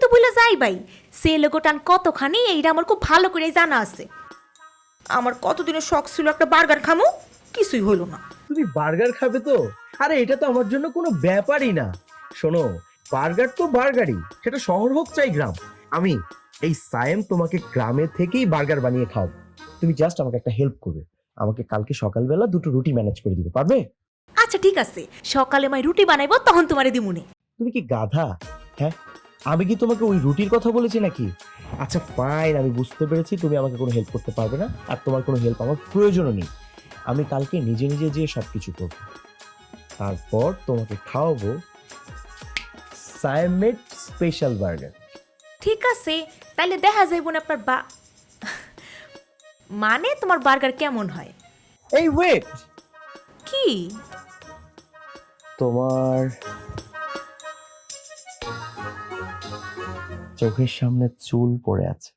তো ভুলে যাই ভাই, সে লোকটান কতখানি এইটা আমার খুব ভালো করে জানা আছে। আমার কতদিনের শখ ছিল একটা বার্গার খামো, কিছুই হলো না। তুমি বার্গার খাবে তো? আরে এটা তো আমার জন্য কোনো ব্যাপারই না। শোনো, বার্গার তো বার্গারই, সেটা শহর হোক চাই গ্রাম। আমি এই সায়েম তোমাকে গ্রামে থেকেই বার্গার বানিয়ে খাওয়াবো। তুমি জাস্ট আমাকে একটা হেল্প করবে, আমাকে কালকে সকালবেলা দুটো রুটি ম্যানেজ করে দিবে, পারবে? আচ্ছা ঠিক আছে, সকালে মাই রুটি বানাইবো, তখন তোমারে দিমুনে। তুমি কি গাধা? হ্যাঁ, আমি কি তোমাকে ওই রুটির কথা বলেছি নাকি? আচ্ছা ফাইন, আমি বুঝতে পেরেছি তুমি আমাকে কোনো হেল্প করতে পারবে না, আর তোমার কোনো হেল্প আমার প্রয়োজনও নেই। আমি কালকে নিজে নিজে যেয়ে সবকিছু করবো, তারপর তোমাকে খাওয়াবো সায়েমেড স্পেশাল বার্গার। ঠিক আছে, তাইলে দেখা যাইব না আপনার মানে তোমার বার্গার কেমন হয়। এই ওয়েট, কি? তোমার চোখের সামনে চুল পড়ে আছে।